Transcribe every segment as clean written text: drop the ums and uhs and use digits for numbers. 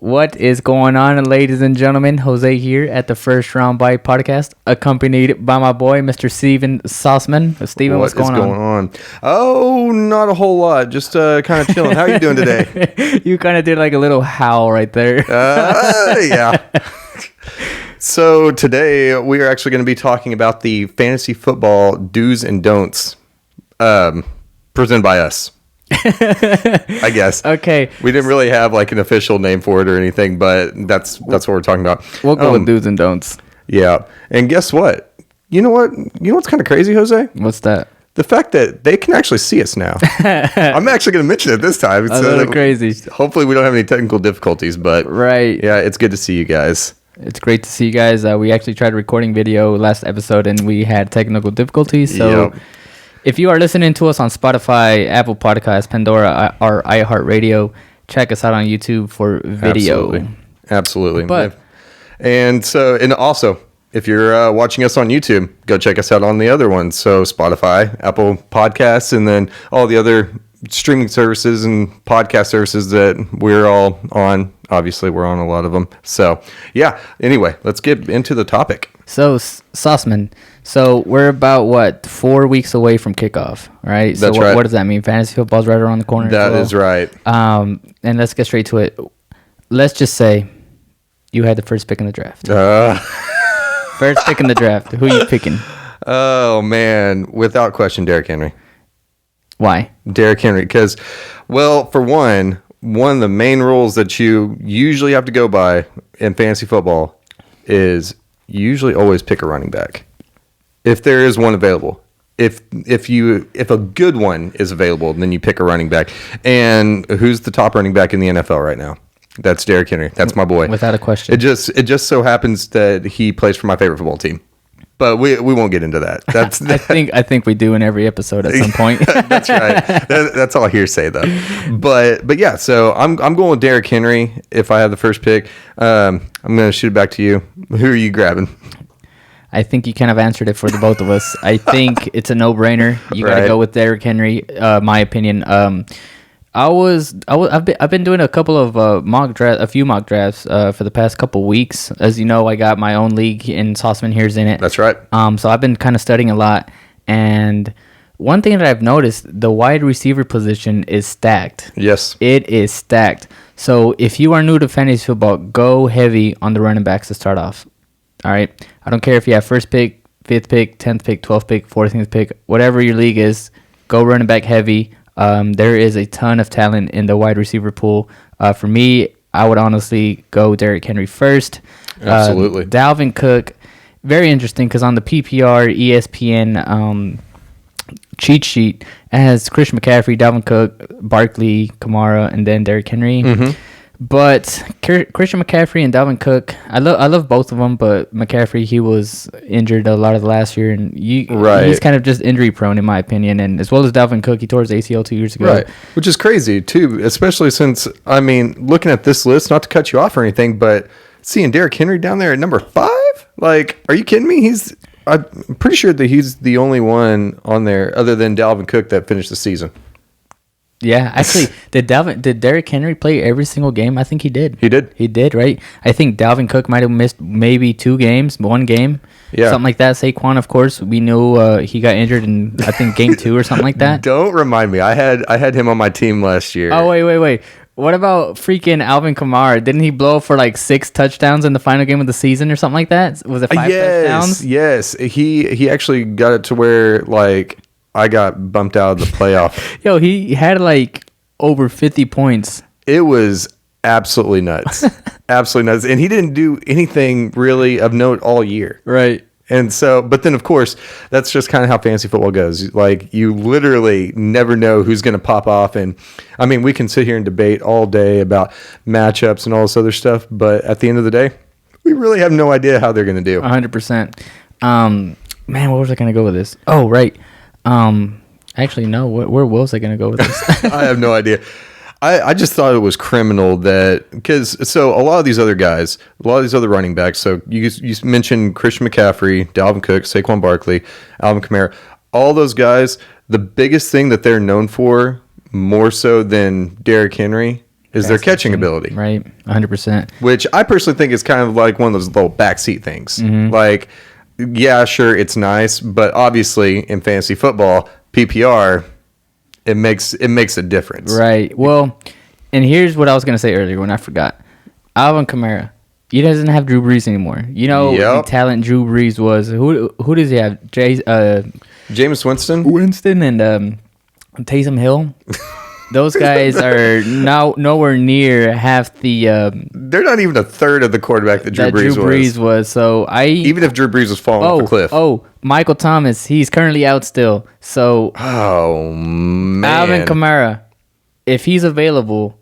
What is going on, ladies and gentlemen? Jose here at the First Round Bite podcast, accompanied by my boy, Mr. Steven Sossamon. Steven, what's going on? Oh, not a whole lot. Just kind of chilling. How are you doing today? You kind of did like a little howl right there. Yeah. So today we are actually going to be talking about the fantasy football do's and don'ts presented by us. I guess. Okay. We didn't really have like an official name for it or anything, but that's what we're talking about. We'll go with do's and don'ts. Yeah. And guess what? You know what's kind of crazy, Jose? What's that? The fact that they can actually see us now. I'm actually going to mention it this time. It's a little crazy. Hopefully we don't have any technical difficulties, but right. Yeah, it's good to see you guys. It's great to see you guys. We actually tried recording video last episode and we had technical difficulties. So if you are listening to us on Spotify, Apple Podcasts, Pandora, or iHeartRadio, check us out on YouTube for video. Absolutely. But and also, if you're watching us on YouTube, go check us out on the other ones. So Spotify, Apple Podcasts, and then all the other streaming services and podcast services that we're all on. Obviously, we're on a lot of them. So, yeah. Anyway, let's get into the topic. So, Sossamon, we're about, 4 weeks away from kickoff, right? That's so right. What does that mean? Fantasy football's right around the corner. That is right. And let's get straight to it. Let's just say you had the first pick in the draft. First pick in the draft. Who are you picking? Oh, man. Without question, Derrick Henry. Why? Derrick Henry. Because, well, for one of the main rules that you usually have to go by in fantasy football is usually always pick a running back. If there is one available. If a good one is available, then you pick a running back. And who's the top running back in the NFL right now? That's Derrick Henry. That's my boy. Without a question. It just so happens that he plays for my favorite football team. But we won't get into that. That's I think we do in every episode at some point. That's right. That's all hearsay though. But yeah, so I'm going with Derrick Henry if I have the first pick. I'm going to shoot it back to you. Who are you grabbing? I think you kind of answered it for the both of us. I think it's a no-brainer. You got to go with Derrick Henry. My opinion. I've been doing a couple of a few mock drafts for the past couple weeks. As you know, I got my own league and Sossamon here's in it. That's right. So I've been kind of studying a lot, and one thing that I've noticed, the wide receiver position is stacked. Yes, it is stacked. So if you are new to fantasy football, go heavy on the running backs to start off. All right, I don't care if you have first pick, 5th pick, 10th pick, 12th pick, 14th pick, whatever your league is, go running back heavy. There is a ton of talent in the wide receiver pool. For me, I would honestly go Derrick Henry first. Absolutely. Dalvin Cook, very interesting because on the PPR ESPN cheat sheet, it has Christian McCaffrey, Dalvin Cook, Barkley, Kamara, and then Derrick Henry. Mm-hmm. But Christian McCaffrey and Dalvin Cook, I love both of them. But McCaffrey, he was injured a lot of the last year, and he's kind of just injury prone in my opinion. And as well as Dalvin Cook, he tore his ACL 2 years ago. Right, which is crazy too, especially since looking at this list, not to cut you off or anything, but seeing Derrick Henry down there at number 5, like, are you kidding me? I'm pretty sure that he's the only one on there other than Dalvin Cook that finished the season. Yeah, actually, did Derrick Henry play every single game? I think he did. He did, right? I think Dalvin Cook might have missed maybe 2 games, 1 game, something like that. Saquon, of course, we knew he got injured in I think game 2 or something like that. Don't remind me. I had him on my team last year. Oh wait. What about freaking Alvin Kamara? Didn't he blow for like 6 touchdowns in the final game of the season or something like that? Was it 5 touchdowns? Yes. He actually got it to where like I got bumped out of the playoff. Yo, he had like over 50 points. It was absolutely nuts. Absolutely nuts. And he didn't do anything really of note all year. Right. And so, but then of course, that's just kind of how fantasy football goes. Like, you literally never know who's going to pop off. And I mean, we can sit here and debate all day about matchups and all this other stuff, but at the end of the day, we really have no idea how they're going to do. 100%. Man, what was I going to go with this? Oh, right. Actually, no. Where was I going to go with this? I have no idea. I just thought it was criminal that, because so a lot of these other guys, a lot of these other running backs, so you mentioned Christian McCaffrey, Dalvin Cook, Saquon Barkley, Alvin Kamara, all those guys, the biggest thing that they're known for, more so than Derrick Henry, is their catching ability. Right, 100%. Which I personally think is kind of like one of those little backseat things. Like, yeah, sure, it's nice, but obviously in fantasy football, PPR, it makes a difference. Right. Well, and here's what I was going to say earlier when I forgot. Alvin Kamara. He doesn't have Drew Brees anymore. You know the talent Drew Brees was. Who does he have? Jameis Winston and Taysom Hill. Those guys are now nowhere near half the. They're not even a third of the quarterback that Drew Brees was. So even if Drew Brees was falling off a cliff. Oh, Michael Thomas, he's currently out still. So man, Alvin Kamara, if he's available,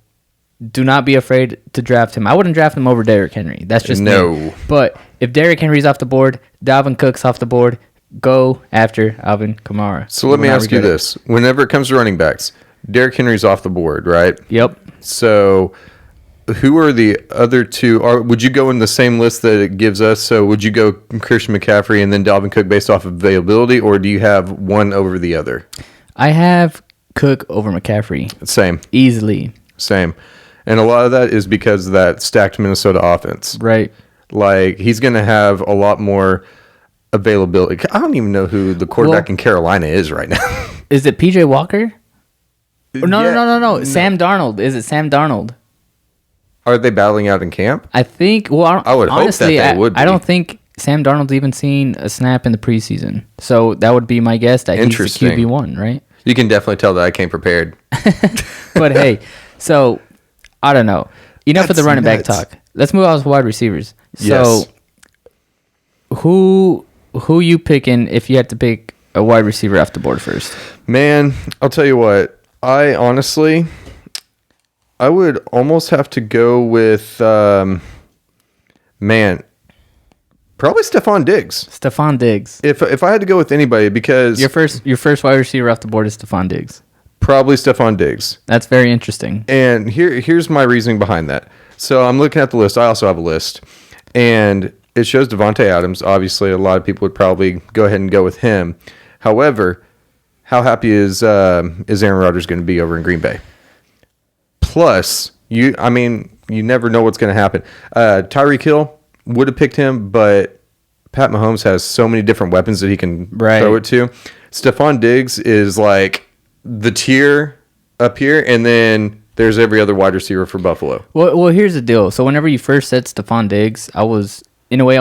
do not be afraid to draft him. I wouldn't draft him over Derrick Henry. That's just me. But if Derrick Henry's off the board, Dalvin Cook's off the board, go after Alvin Kamara. So let me ask you this. Whenever it comes to running backs, Derrick Henry's off the board, right? Yep. So who are the other two? Would you go in the same list that it gives us? So would you go Christian McCaffrey and then Dalvin Cook based off of availability, or do you have one over the other? I have Cook over McCaffrey. Same. Easily. Same. And a lot of that is because of that stacked Minnesota offense. Right. Like, he's going to have a lot more availability. I don't even know who the quarterback in Carolina is right now. Is it PJ Walker? No. Sam Darnold. Is it Sam Darnold? Are they battling out in camp? I think. Well, I would honestly, hope that they would be. I don't think Sam Darnold's even seen a snap in the preseason. So that would be my guess that he's the QB1, right? You can definitely tell that I came prepared. But hey, so I don't know. Enough of the running back talk. Let's move on to wide receivers. So who you picking if you had to pick a wide receiver off the board first? Man, I'll tell you what. I would almost have to go with, probably Stephon Diggs. Stephon Diggs. If I had to go with anybody, because your first wide receiver off the board is Stephon Diggs. Probably Stephon Diggs. That's very interesting. And here's my reasoning behind that. So I'm looking at the list. I also have a list, and it shows Devontae Adams. Obviously, a lot of people would probably go ahead and go with him. However, how happy is Aaron Rodgers going to be over in Green Bay? Plus, you never know what's going to happen. Tyreek Hill would have picked him, but Pat Mahomes has so many different weapons that he can throw it to. Stephon Diggs is like the tier up here, and then there's every other wide receiver for Buffalo. Well, here's the deal. So whenever you first said Stephon Diggs, I was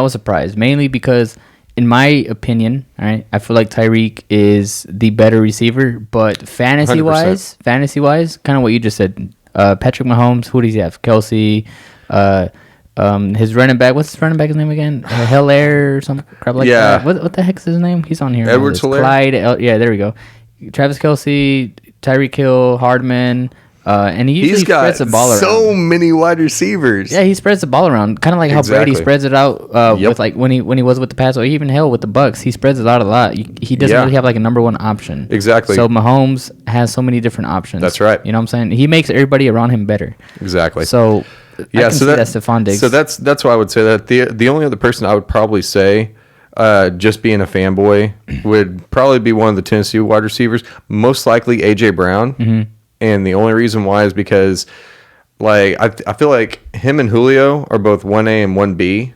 surprised, mainly because, in my opinion, all right, I feel like Tyreek is the better receiver, but fantasy-wise, kind of what you just said. Patrick Mahomes, who does he have? Kelsey, his running back. What's his running back's name again? Hilaire or some crap like that. What the heck's his name? He's on here. Edwards-Hilaire. Clyde. There we go. Travis Kelsey, Tyreek Hill, Hardman. And he usually spreads the ball around. So many wide receivers. Yeah, he spreads the ball around, kind of like how Brady spreads it out with like when he was with the Pats, or even hell with the Bucks. He spreads it out a lot. He doesn't really have like a number one option. Exactly. So Mahomes has so many different options. That's right. You know what I'm saying? He makes everybody around him better. Exactly. So I can see that's Stephon Diggs. So that's why I would say that the only other person I would probably say, just being a fanboy, would probably be one of the Tennessee wide receivers. Most likely AJ Brown. Mm-hmm. And the only reason why is because, like, I feel like him and Julio are both 1A and 1B,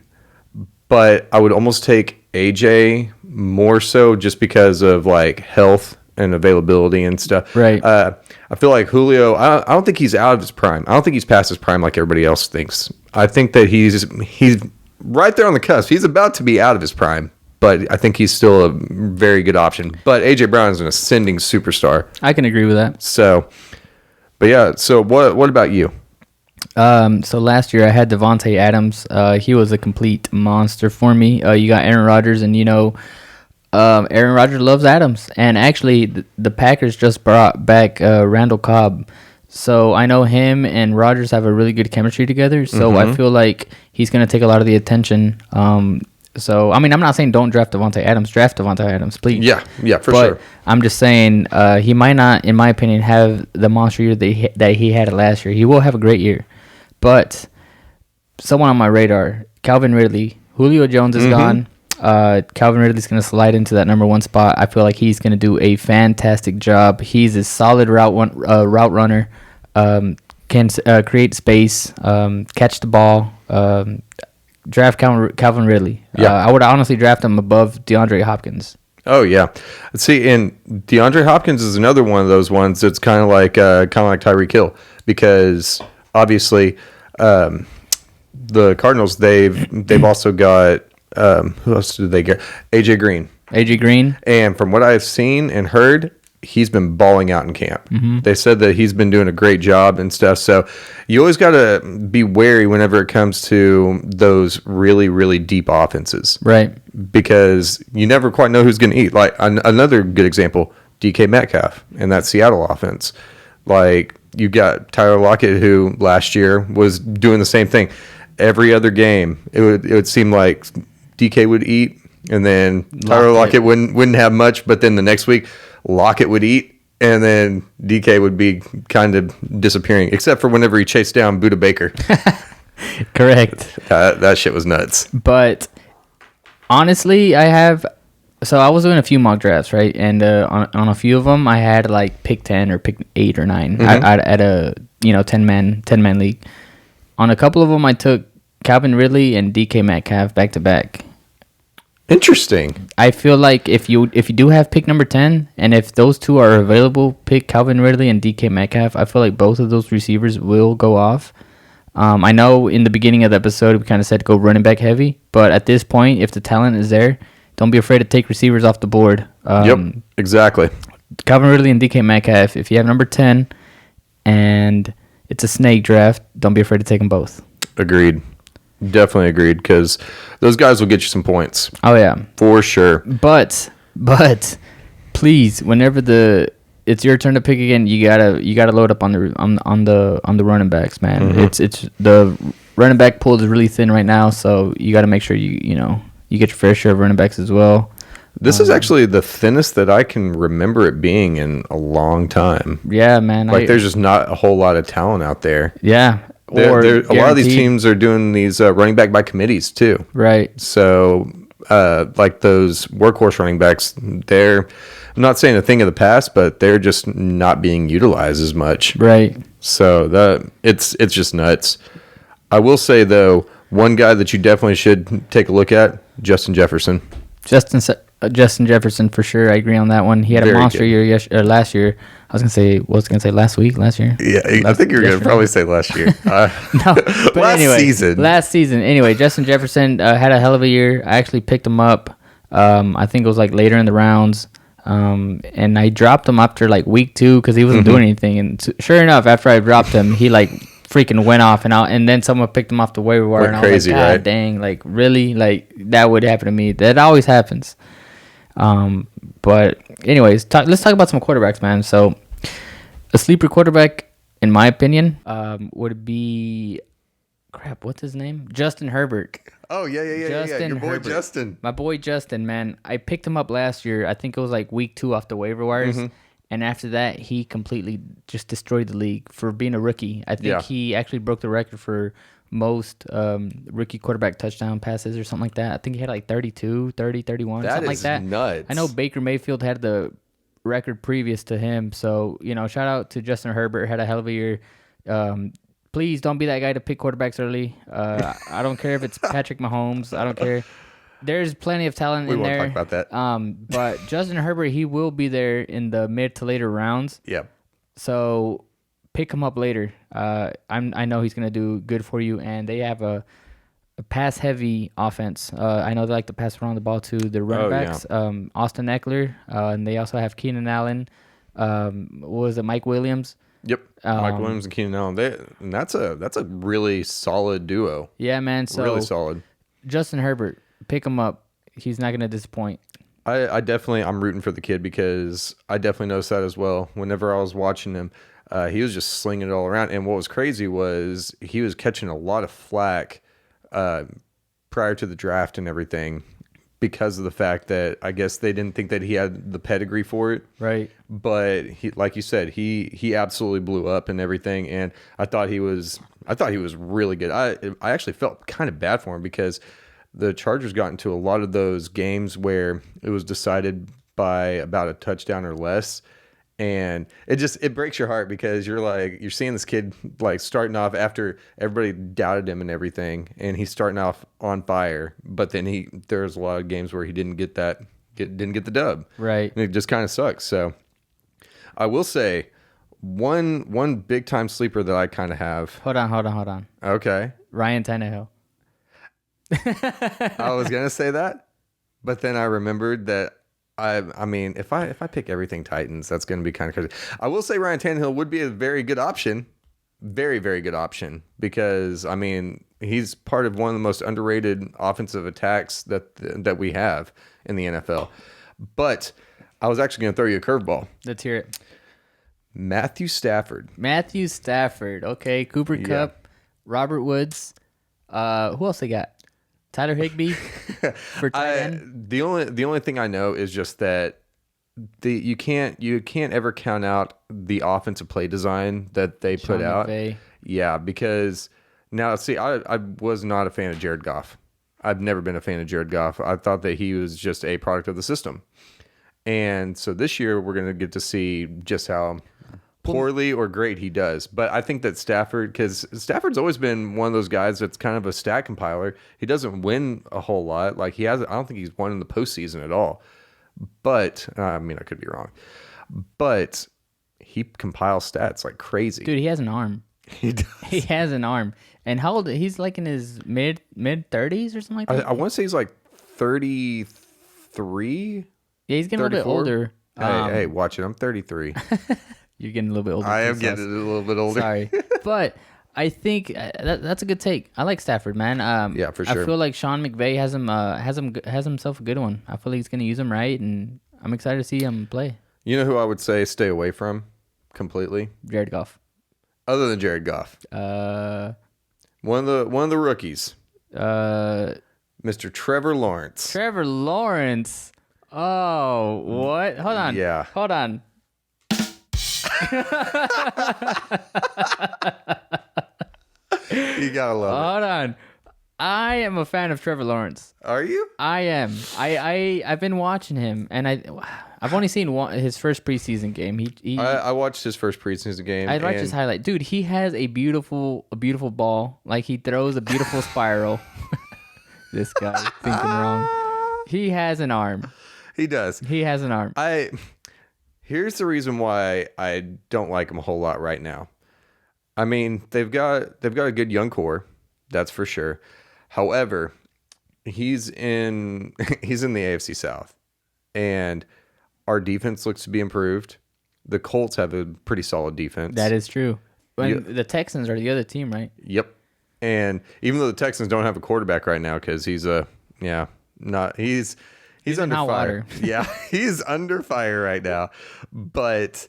but I would almost take AJ more so just because of, like, health and availability and stuff. Right. I feel like Julio, I don't think he's out of his prime. I don't think he's past his prime like everybody else thinks. I think that he's right there on the cusp. He's about to be out of his prime. But I think he's still a very good option. But A.J. Brown is an ascending superstar. I can agree with that. So, but yeah. So what about you? So last year I had Devontae Adams. He was a complete monster for me. You got Aaron Rodgers, and Aaron Rodgers loves Adams. And actually, the Packers just brought back Randall Cobb. So I know him and Rodgers have a really good chemistry together. So I feel like he's going to take a lot of the attention. So, I mean, I'm not saying don't draft Devontae Adams. Draft Devontae Adams, please. Yeah, for sure. But I'm just saying he might not, in my opinion, have the monster year that he had last year. He will have a great year. But someone on my radar, Calvin Ridley. Julio Jones is gone. Calvin Ridley's going to slide into that number one spot. I feel like he's going to do a fantastic job. He's a solid route runner. can create space, catch the ball. Draft Calvin Ridley. Yeah. I would honestly draft him above DeAndre Hopkins. Oh yeah, see, and DeAndre Hopkins is another one of those ones that's kind of like Tyreek Hill, because obviously the Cardinals they've also got who else did they get? AJ Green. AJ Green. And from what I've seen and heard, he's been balling out in camp. They said that he's been doing a great job and stuff. So you always got to be wary whenever it comes to those really, really deep offenses. Right. Because you never quite know who's going to eat. Like another good example, DK Metcalf in that Seattle offense. Like you got Tyler Lockett, who last year was doing the same thing. Every other game, it would seem like DK would eat, and then Tyler Lockett wouldn't have much. But then the next week, Lockett would eat, and then DK would be kind of disappearing, except for whenever he chased down Buda Baker. Correct. That shit was nuts. But honestly, I was doing a few mock drafts, right? And on a few of them, I had like pick 10 or pick 8 or 9 at a 10-man league. On a couple of them, I took Calvin Ridley and DK Metcalf back to back. Interesting. I feel like if you do have pick number 10, and if those two are available, pick Calvin Ridley and DK Metcalf. I feel like both of those receivers will go off. I know in the beginning of the episode we kind of said go running back heavy, but at this point, if the talent is there, don't be afraid to take receivers off the board. Yep, exactly. Calvin Ridley and DK Metcalf. If you have number 10 and it's a snake draft, don't be afraid to take them both. Agreed. Definitely agreed, because those guys will get you some points. Oh yeah, for sure. But please, whenever it's your turn to pick again, you gotta load up on the running backs, man. It's the running back pool is really thin right now, so you got to make sure you get your fair share of running backs as well. This is actually the thinnest that I can remember it being in a long time. Yeah, man. There's just not a whole lot of talent out there. Yeah. A lot of these teams are doing these running back by committees too. Right. So, like those workhorse running backs, I'm not saying a thing of the past, but they're just not being utilized as much. Right. So it's just nuts. I will say though, one guy that you definitely should take a look at, Justin Jefferson. Justin Jefferson for sure. I agree on that one. He had a monster year last year. I was gonna say last year. Yeah, I think you were gonna probably say last year. No, but last season. Anyway, Justin Jefferson had a hell of a year. I actually picked him up. I think it was like later in the rounds. And I dropped him after like week 2 because he wasn't doing anything. And sure enough, after I dropped him, he like freaking went off, and then someone picked him off the waiver wire, and I was like, God right? Dang, like really, like that would happen to me. That always happens. But anyways, let's talk about some quarterbacks, man. So a sleeper quarterback, in my opinion, would be what's his name? Justin Herbert. Oh yeah. Your boy Herbert. Justin. My boy Justin, man. I picked him up last year. I think it was like week 2 off the waiver wires. And after that, he completely just destroyed the league for being a rookie. I think he actually broke the record for most rookie quarterback touchdown passes or something like that. I think he had like 32, 30, 31, something like that. That is nuts. I know Baker Mayfield had the record previous to him. So, shout out to Justin Herbert. Had a hell of a year. Please don't be that guy to pick quarterbacks early. I don't care if it's Patrick Mahomes. I don't care. There's plenty of talent in there. We won't talk about that. But Justin Herbert, he will be there in the mid to later rounds. Yep. So pick him up later. I know he's going to do good for you, and they have a pass-heavy offense. I know they like to pass around the ball to their running backs. Yeah. Austin Eckler, and they also have Keenan Allen. What was it, Mike Williams? Yep, Mike Williams and Keenan Allen. And that's a really solid duo. Yeah, man. So really solid. Justin Herbert, pick him up. He's not going to disappoint. I'm rooting for the kid because I definitely noticed that as well. Whenever I was watching him, he was just slinging it all around. And what was crazy was he was catching a lot of flack prior to the draft and everything because of the fact that I guess they didn't think that he had the pedigree for it. Right. But he, like you said, he absolutely blew up and everything. And I thought he was really good. I actually felt kind of bad for him because the Chargers got into a lot of those games where it was decided by about a touchdown or less. And it breaks your heart because you're seeing this kid like starting off after everybody doubted him and everything, and he's starting off on fire. But then there's a lot of games where he didn't get the dub, Right. and it just kind of sucks. So I will say one big time sleeper that I kind of have. Hold on. Okay, Ryan Tannehill. I was gonna say that, but then I remembered that. I mean, if I pick everything Titans, that's going to be kind of crazy. I will say Ryan Tannehill would be a very good option, very, very good option, because I mean he's part of one of the most underrated offensive attacks that we have in the NFL. But I was actually going to throw you a curveball. Let's hear it. Matthew Stafford. Okay, Cooper Kupp, Robert Woods. Who else they got? Tyler Higbee for tight end. The only thing I know is just that you can't ever count out the offensive play design that they put out. McVay. Yeah, because now see, I was not a fan of Jared Goff. I've never been a fan of Jared Goff. I thought that he was just a product of the system. And so this year we're going to get to see just how poorly or great he does. But I think that because Stafford's always been one of those guys that's kind of a stat compiler. He doesn't win a whole lot. Like I don't think he's won in the postseason at all. But I mean, I could be wrong. But he compiles stats like crazy. Dude, he has an arm. He does. He has an arm. And how old? He's like in his mid 30s or something like that. I want to say he's like 33. Yeah, he's getting 34? A little bit older. Hey, watch it. I'm 33. You're getting a little bit older. I am getting a little bit older. Sorry. But I think that's a good take. I like Stafford, man. Yeah, for sure. I feel like Sean McVay has himself a good one. I feel like he's going to use him right, and I'm excited to see him play. You know who I would say stay away from completely? Jared Goff. Other than Jared Goff. One of the rookies. Mr. Trevor Lawrence. Trevor Lawrence. Oh, what? Hold on. Yeah. Hold on. You gotta love Hold on. I am a fan of Trevor Lawrence. Are you? I am. I've been watching him, and I've only seen his first preseason game. I watched his first preseason game. I watched his highlight. Dude, he has a beautiful ball. Like, he throws a beautiful spiral. This guy thinking wrong. He has an arm. He does. He has an arm. Here's the reason why I don't like him a whole lot right now. I mean, they've got a good young core, that's for sure. However, he's in the AFC South, and our defense looks to be improved. The Colts have a pretty solid defense. That is true. The Texans are the other team, right? Yep. And even though the Texans don't have a quarterback right now because he's under hot fire. water. Yeah, he's under fire right now. But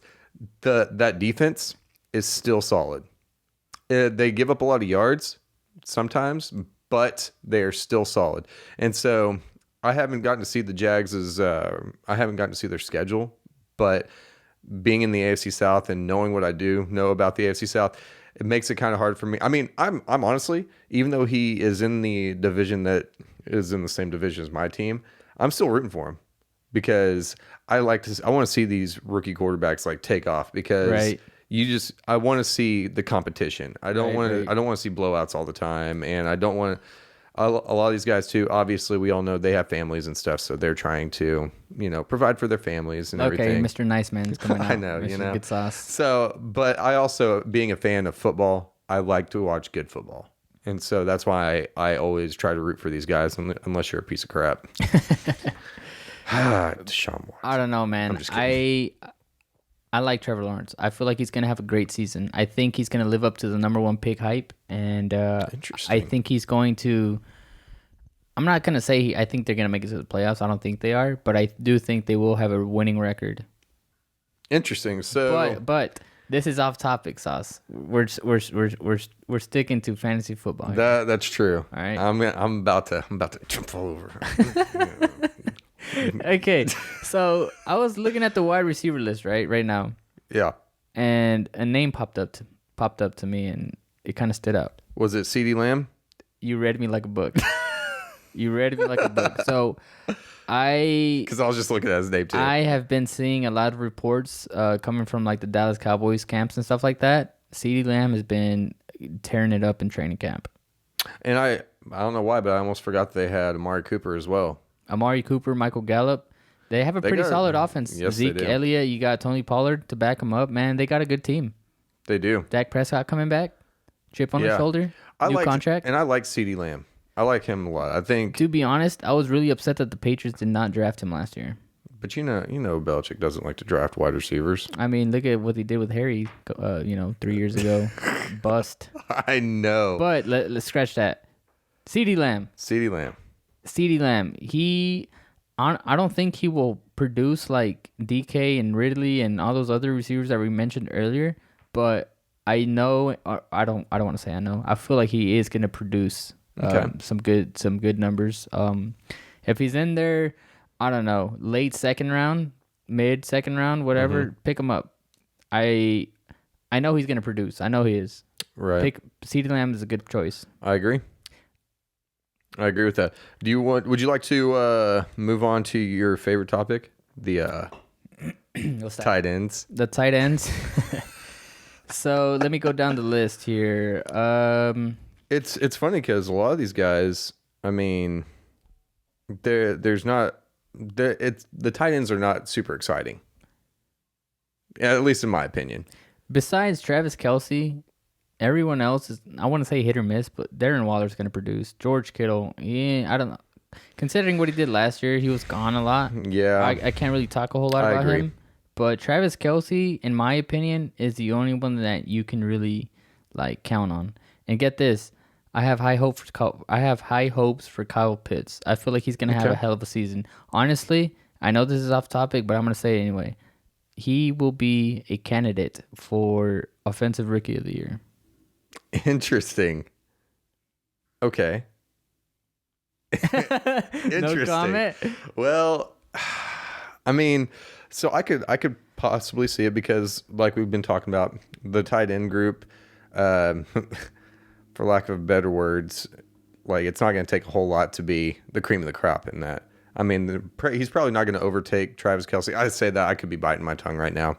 that defense is still solid. They give up a lot of yards sometimes, but they are still solid. And so I haven't gotten to see the Jags' I haven't gotten to see their schedule, but being in the AFC South and knowing what I do know about the AFC South, it makes it kind of hard for me. I mean, I'm honestly, even though he is in the division that is in the same division as my team, I'm still rooting for him because I want to see these rookie quarterbacks like take off because right. I want to see the competition. I don't want to see blowouts all the time, and I don't want a lot of these guys too. Obviously, we all know they have families and stuff, so they're trying to provide for their families and everything. Okay, Mr. Nice Man's coming out. I know, Mr. Good sauce. So, but I also, being a fan of football, I like to watch good football. And so that's why I always try to root for these guys, unless you're a piece of crap. Deshaun Watson. I don't know, man. I'm just kidding. I like Trevor Lawrence. I feel like he's going to have a great season. I think he's going to live up to the number one pick hype. And Interesting. I think he's going to... I'm not going to say I think they're going to make it to the playoffs. I don't think they are. But I do think they will have a winning record. Interesting. So, But this is off topic, Sauce. We're sticking to fantasy football. that's true. All right. I'm about to jump all over. Okay, so I was looking at the wide receiver list right now. Yeah. And a name popped up to me, and it kind of stood out. Was it CeeDee Lamb? You read me like a book. You read me like a book. So Because I was just looking at his name too. I have been seeing a lot of reports coming from like the Dallas Cowboys camps and stuff like that. CeeDee Lamb has been tearing it up in training camp. And I don't know why, but I almost forgot they had Amari Cooper as well. Amari Cooper, Michael Gallup. They have a pretty solid offense. Yes, Zeke Elliott, you got Tony Pollard to back him up. Man, they got a good team. They do. Dak Prescott coming back. Chip on his shoulder. New contract. And I like CeeDee Lamb. I like him a lot. I think. To be honest, I was really upset that the Patriots did not draft him last year. But you know, Belichick doesn't like to draft wide receivers. I mean, look at what he did with Harry, 3 years ago. Bust. I know. But let's scratch that. CeeDee Lamb. CeeDee Lamb. I don't think he will produce like DK and Ridley and all those other receivers that we mentioned earlier. But I know, I don't want to say I know. I feel like he is going to produce some good numbers. If he's in there, I don't know, late second round, mid second round, whatever, pick him up. I know he's going to produce. I know he is. Right. CeeDee Lamb is a good choice. I agree with that. Would you like to move on to your favorite topic, the tight ends? The tight ends. So let me go down the list here. It's funny because a lot of these guys, I mean, the tight ends are not super exciting, at least in my opinion. Besides Travis Kelce, everyone else is, I want to say hit or miss, but Darren Waller's going to produce. George Kittle, I don't know. Considering what he did last year, he was gone a lot. Yeah. I can't really talk a whole lot about him. But Travis Kelce, in my opinion, is the only one that you can really like count on. And get this, I have high hopes for Kyle Pitts. I feel like he's going to have a hell of a season. Honestly, I know this is off topic, but I'm going to say it anyway. He will be a candidate for Offensive Rookie of the Year. Interesting. Okay. Interesting. No comment? Well, I mean, so I could possibly see it because, like we've been talking about, the tight end group, for lack of better words, like it's not going to take a whole lot to be the cream of the crop in that. I mean, he's probably not going to overtake Travis Kelce. I say that I could be biting my tongue right now.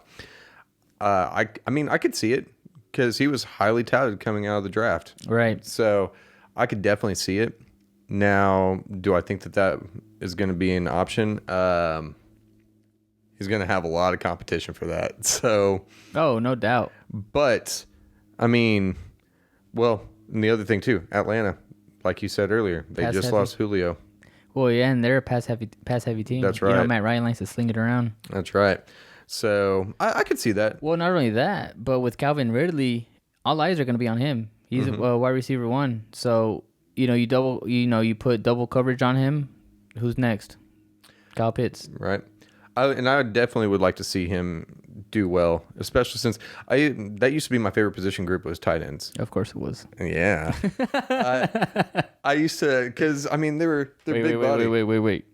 I mean, I could see it because he was highly touted coming out of the draft. Right. So I could definitely see it. Now, do I think that is going to be an option? He's going to have a lot of competition for that. So, oh, no doubt. But I mean, well, and the other thing too, Atlanta, like you said earlier, they just lost Julio. Well, yeah, and they're a pass heavy team. That's right. You know, Matt Ryan likes to sling it around. That's right. So I could see that. Well, not only that, but with Calvin Ridley, all eyes are going to be on him. He's a wide receiver 1. So you put double coverage on him. Who's next? Kyle Pitts. Right. I definitely would like to see him do well, especially since that used to be my favorite position group was tight ends. Of course it was. Yeah. I used to, because, I mean, they're big body. Wait.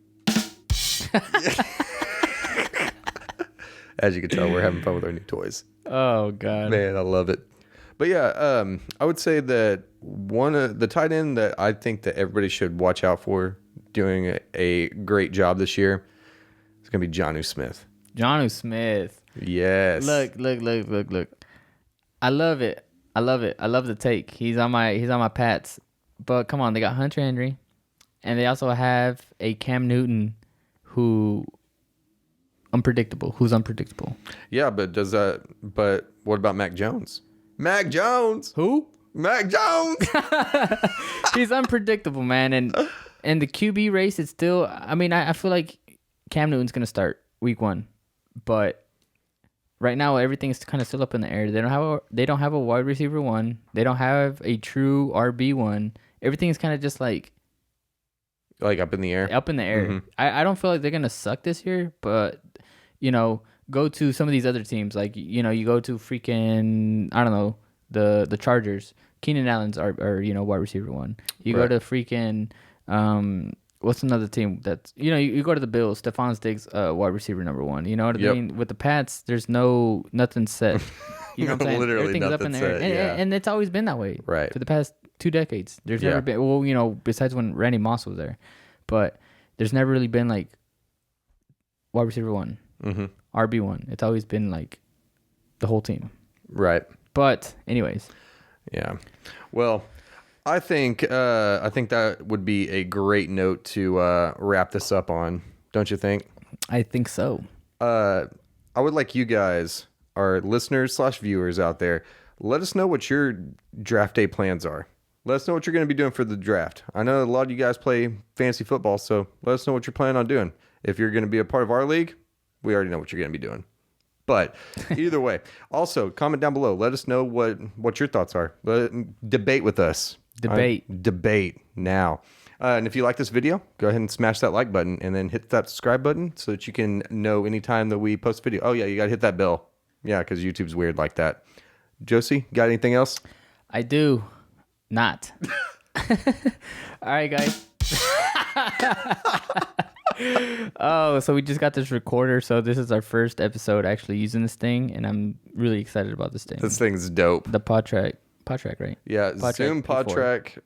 As you can tell, we're having fun with our new toys. Oh, God. Man, I love it. But yeah, I would say that one of the tight end that I think that everybody should watch out for doing a great job this year is going to be Jonnu Smith. Jonnu Smith. Yes. Look. I love it. I love the take. He's on my Pats. But come on, they got Hunter Henry, and they also have a Cam Newton who's unpredictable. Yeah, but what about Mac Jones? Mac Jones. Who? Mac Jones. He's unpredictable, man. And the QB race is still, I mean, I feel like Cam Newton's going to start week 1. But right now, everything's kind of still up in the air. They don't have a wide receiver 1. They don't have a true RB 1. Everything's kind of just like up in the air. Mm-hmm. I don't feel like they're going to suck this year, but go to some of these other teams. Like, you go to freaking, I don't know, the Chargers. Keenan Allen's are wide receiver 1. You go to freaking, what's another team that's, you go to the Bills. Stephon Diggs, wide receiver number 1. You know what I mean? With the Pats, there's nothing set. You know what I'm saying? Literally everything's up in the air. And it's always been that way. Right. For the past 2 decades. There's never been, well, besides when Randy Moss was there, but there's never really been like wide receiver 1, RB1. It's always been like the whole team. Right. But anyways. Yeah. Well, I think that would be a great note to wrap this up on. Don't you think? I think so. I would like you guys, our listeners / viewers out there, let us know what your draft day plans are. Let us know what you're going to be doing for the draft. I know a lot of you guys play fantasy football, so let us know what you're planning on doing. If you're going to be a part of our league, we already know what you're going to be doing. But either way, also comment down below. Let us know what your thoughts are. Debate with us. Debate now. And if you like this video, go ahead and smash that like button and then hit that subscribe button so that you can know anytime that we post a video. Oh, yeah, you got to hit that bell. Yeah, because YouTube's weird like that. Josie, got anything else? I do not. All right, guys. Oh, so we just got this recorder. So this is our first episode actually using this thing. And I'm really excited about this thing. This thing's dope. The PodTrack, right? Yeah, PodTrack Zoom PodTrack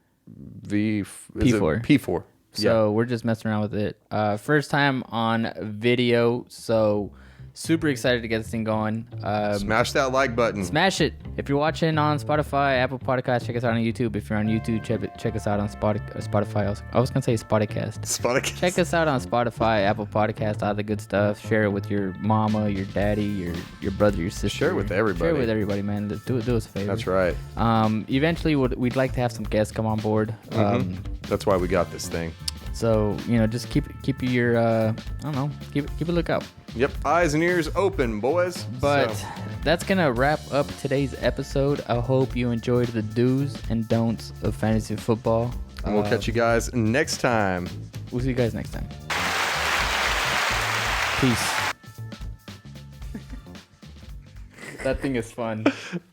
P4. P4. So we're just messing around with it. First time on video, so super excited to get this thing going. Smash that like button. Smash it. If you're watching on Spotify, Apple Podcasts, check us out on YouTube. If you're on YouTube, check us out on Spotify. I was going to say Spoticast. Check us out on Spotify, Apple Podcasts, all the good stuff. Share it with your mama, your daddy, your brother, your sister. Share it with everybody. Share it with everybody, man. Do us a favor. That's right. Eventually, we'd like to have some guests come on board. That's why we got this thing. So, just keep your, keep a lookout. Yep, eyes and ears open, boys. But that's going to wrap up today's episode. I hope you enjoyed the do's and don'ts of fantasy football. And we'll catch you guys next time. We'll see you guys next time. Peace. That thing is fun.